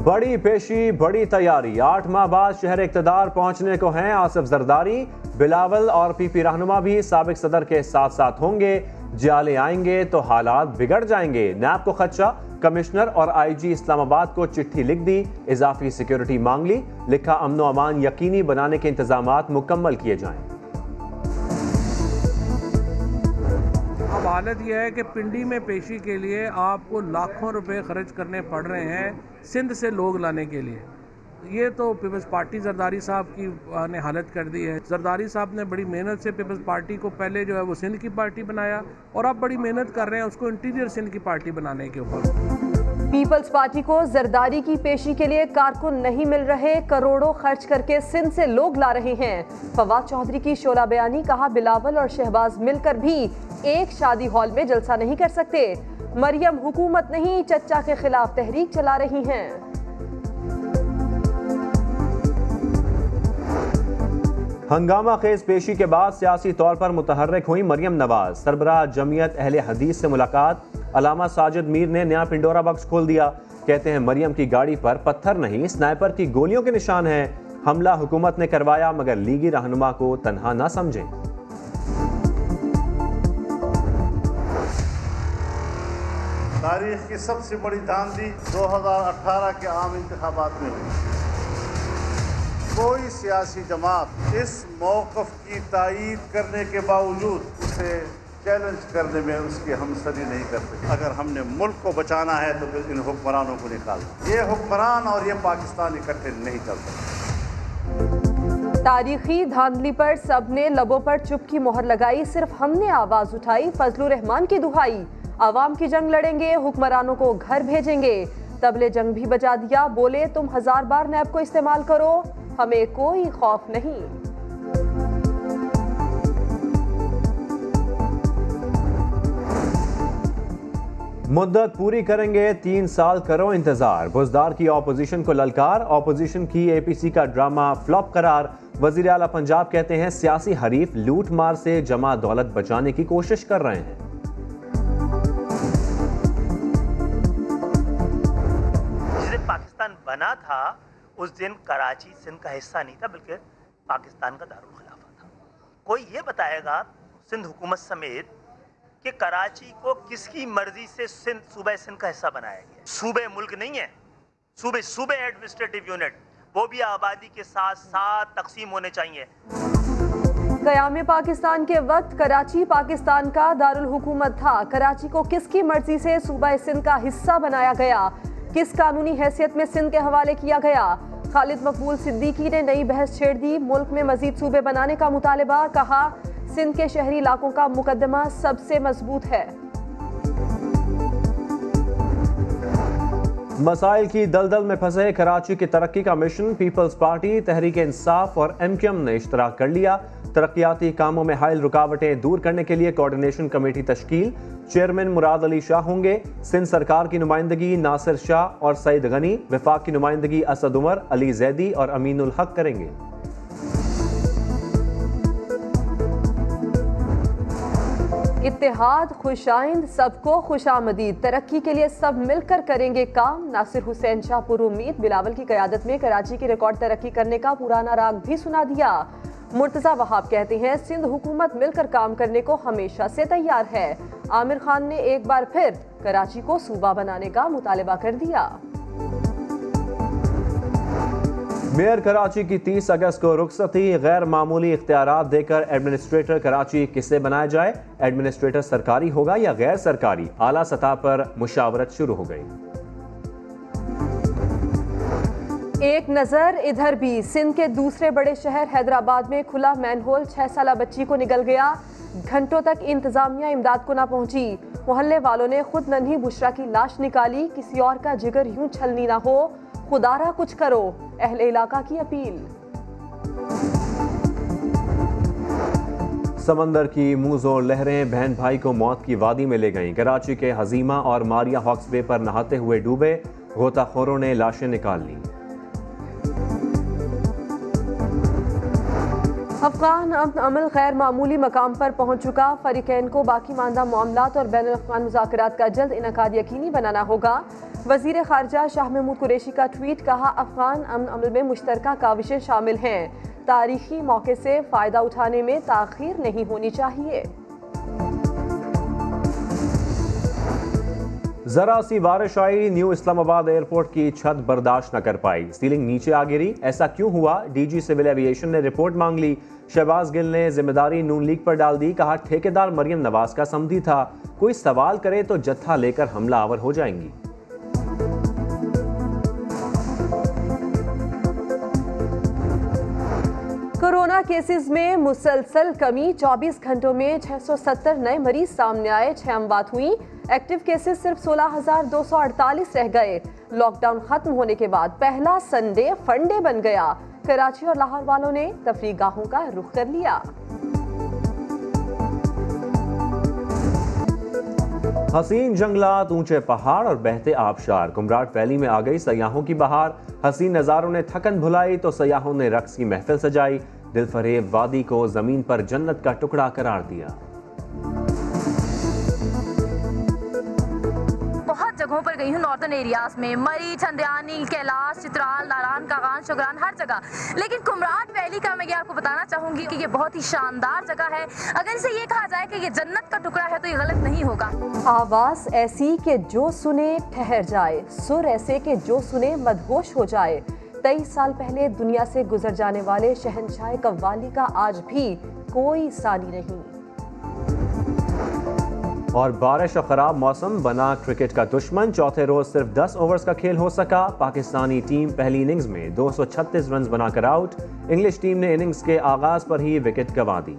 बड़ी पेशी, बड़ी तैयारी। 8 माह बाद शहर इक़्तिदार पहुंचने को हैं आसिफ जरदारी। बिलावल और पीपी रहनुमा भी साबिक सदर के साथ साथ होंगे। जियाले आएंगे तो हालात बिगड़ जाएंगे। नैब को खदशा, कमिश्नर और आईजी इस्लामाबाद को चिट्ठी लिख दी, इजाफी सिक्योरिटी मांग ली। लिखा, अमन व अमान यकीनी बनाने के इंतजामात मुकम्मल किए जाएं। अब हालत यह है कि पिंडी में पेशी के लिए आपको लाखों रुपए खर्च करने पड़ रहे हैं सिंध से लोग लाने के लिए। ये तो पीपल्स पार्टी जरदारी साहब की ने हालत कर दी है। जरदारी साहब ने बड़ी मेहनत से पीपल्स पार्टी को पहले जो है वो सिंध की पार्टी बनाया और अब बड़ी मेहनत कर रहे हैं उसको इंटीरियर सिंध की पार्टी बनाने के ऊपर। पीपल्स पार्टी को जरदारी की पेशी के लिए कारकुन नहीं मिल रहे, करोड़ों खर्च करके सिंध से लोग ला रहे हैं। फवाद चौधरी की शोला बयानी। कहा, बिलावल और शहबाज मिलकर भी एक शादी हॉल में जलसा नहीं कर सकते। मरियम हुकूमत नहीं, चच्चा के खिलाफ तहरीक चला रही हैं। हंगामा खेज पेशी के बाद सियासी तौर पर मुतहर्रिक हुई मरियम नवाज। सरबराह जमीयत अहले हदीस से मुलाकात। अलामा साजिद मीर ने नया पिंडोरा बक्स खोल दिया। कहते हैं मरियम की गाड़ी पर पत्थर नहीं, स्नाइपर की गोलियों के निशान हैं। हमला हुकूमत ने करवाया, मगर लीगी रहनुमा को तन्हा ना समझें। तारीख की सबसे बड़ी धांधली 2018 के आम इंतखाबात में हुई। कोई सियासी जमात इस मौक़िफ़ की तायीद करने के बावजूद उसे चैलेंज करने में उसकी हमसरी नहीं कर सकी। अगर हमने मुल्क को बचाना है तो फिर इन हुक्मरानों को निकालना। ये हुक्मरान और ये पाकिस्तान इकट्ठे नहीं चल सकते। तारीखी धांधली पर सबने लबों पर चुप की मोहर लगाई। सिर्फ हमने आवाज उठाई, फजलुर रहमान की दुहाई। आवाम की जंग लड़ेंगे, हुक्मरानों को घर भेजेंगे। तबले जंग भी बजा दिया। बोले, तुम 1000 बार नैब को इस्तेमाल करो, हमें कोई खौफ नहीं। मुद्दत पूरी करेंगे, 3 साल करो इंतजार। बुजदार की ऑपोजिशन को ललकार। ऑपोजिशन की एपीसी का ड्रामा फ्लॉप करार। वजीर आला पंजाब कहते हैं सियासी हरीफ लूट मार से जमा दौलत बचाने की कोशिश कर रहे हैं। जिस दिन पाकिस्तान बना था उस दिन कराची सिंध का हिस्सा नहीं था, बल्कि पाकिस्तान का दारुल खिलाफा था। कोई ये बताएगा सिंध हुकूमत समेत कि कराची को किसकी मर्जी से सूबे सिंध का हिस्सा बनाया गया? सूबे मुल्क नहीं है, सूबे एडमिनिस्ट्रेटिव यूनिट, वो भी आबादी के साथ साथ तकसीम होने चाहिए। क़याम पाकिस्तान के वक्त कराची पाकिस्तान का दारुल हुकूमत था। कराची को किसकी मर्जी से सूबा सिंध का हिस्सा बनाया गया? किस कानूनी हैसियत में सिंध के हवाले किया गया? खालिद मकबूल सिद्दीकी ने नई बहस छेड़ दी। मुल्क में मजीद सूबे बनाने का मुतालबा। कहा, सिंध के शहरी इलाकों का मुकदमा सबसे मजबूत है। मसाइल की दलदल में फंसे कराची की तरक्की का mission. Peoples party, Tehreek Insaf और एमक्यूएम ने इश्तराक कर लिया। तरक्याती कामों में हायल रुकावटें दूर करने के लिए coordination committee तश्कील। Chairman Murad Ali Shah होंगे। सिंध सरकार की नुमाइंदगी नासिर शाह और सईद गनी। वफाक की नुमाइंदगी असद उमर, अली जैदी और अमीनुल हक करेंगे। इत्तेहाद, खुशाइंद, सबको खुशामदीद। तरक्की के लिए सब मिलकर करेंगे काम। नासिर हुसैन शाह पुरुमीद। बिलावल की क़यादत में कराची की रिकॉर्ड तरक्की करने का पुराना राग भी सुना दिया। मुर्तज़ा वहाब कहते हैं, सिंध हुकूमत मिलकर काम करने को हमेशा से तैयार है। आमिर खान ने एक बार फिर कराची को सूबा बनाने का मुतालबा कर दिया। मेयर कराची की 30 अगस्त को रुखसती। गैर मामूली इख्तियारात देकर एडमिनिस्ट्रेटर कराची किसे बनाया जाए? एडमिनिस्ट्रेटर सरकारी होगा या गैर सरकारी? आला सतह पर मुशावरत शुरू हो गई। एक नज़र इधर भी। सिंध के दूसरे बड़े शहर हैदराबाद में खुला मैनहोल, 6 साला बच्ची को निगल गया। घंटों तक इंतजामिया इमदाद को ना पहुंची। मोहल्ले वालों ने खुद नन्ही बुशरा की लाश निकाली। किसी और का जिगर यूं छलनी ना हो, खुदारा कुछ करो, अहले इलाका की अपील। समंदर की मुंह जोर लहरें बहन भाई को मौत की वादी में ले गईं। कराची के हजीमा और मारिया हॉक्स बे पर नहाते हुए डूबे। गोताखोरों ने लाशें निकाल ली। अफगान अमल गैर मामूली मकाम पर पहुंच चुका। फरीकैन को बाकी मानदा मामलात और बैनुल अफ़गान मुज़ाकरात का जल्द इनकाद यकीनी बनाना होगा। वजीर खारजा शाह महमूद कुरैशी का ट्वीट, कहा अफगान अमन अमल में मुश्तरका काविशें शामिल हैं, तारीखी मौके से फ़ायदा उठाने में ताख़ीर नहीं होनी चाहिए। जरा सी बारिश आई, न्यू इस्लामाबाद एयरपोर्ट की छत बर्दाश्त न कर पाई, सीलिंग नीचे आ गिरी। ऐसा क्यों हुआ? डीजी सिविल एविएशन ने रिपोर्ट मांग ली। शहबाज गिल ने जिम्मेदारी नून लीग पर डाल दी, कहा ठेकेदार मरियम नवाज का समधी था, कोई सवाल करे तो जत्था लेकर हमलावर हो जाएंगी। कोरोना केसेस में मुसलसल कमी, 24 घंटों में 670 नए मरीज सामने आए, 6 अमवात हुई। एक्टिव केसेस सिर्फ 16,248 रह गए। लॉकडाउन खत्म होने के बाद पहला संडे फंडे बन गया। कराची और लाहौर वालों ने तफरीगाहों का रुख कर लिया। हसीन जंगलात, ऊंचे पहाड़ और बहते आबशार, कुमराट वैली में आ गई सयाहों की बहार। हसीन नज़ारों ने थकन भुलाई तो सयाहों ने रक्स की महफिल सजाई। दिलफरेब वादी को जमीन पर जन्नत का टुकड़ा करार दिया। बहुत जगहों पर गई हूँ नॉर्दर्न एरियाज में, मरी, छंदयानी, कैलाश, चित्राल, नारायण, कागान, शोगरान, हर जगह। लेकिन कुमराट वैली का मैं ये आपको बताना चाहूंगी कि ये बहुत ही शानदार जगह है। अगर इसे ये कहा जाए कि ये जन्नत का टुकड़ा है तो ये गलत नहीं होगा। आवाज ऐसी कि जो सुने ठहर जाए, सुर ऐसे कि जो सुने मदहोश हो जाए। 23 साल पहले दुनिया से गुजर जाने वाले शहंशाह कव्वाली का आज भी कोई सानी नहीं। और बारिश और खराब मौसम बना क्रिकेट का दुश्मन। चौथे रोज सिर्फ 10 ओवर्स का खेल हो सका। पाकिस्तानी टीम पहली इनिंग्स में 236 रन बनाकर आउट। इंग्लिश टीम ने इनिंग्स के आगाज पर ही विकेट गंवा दी।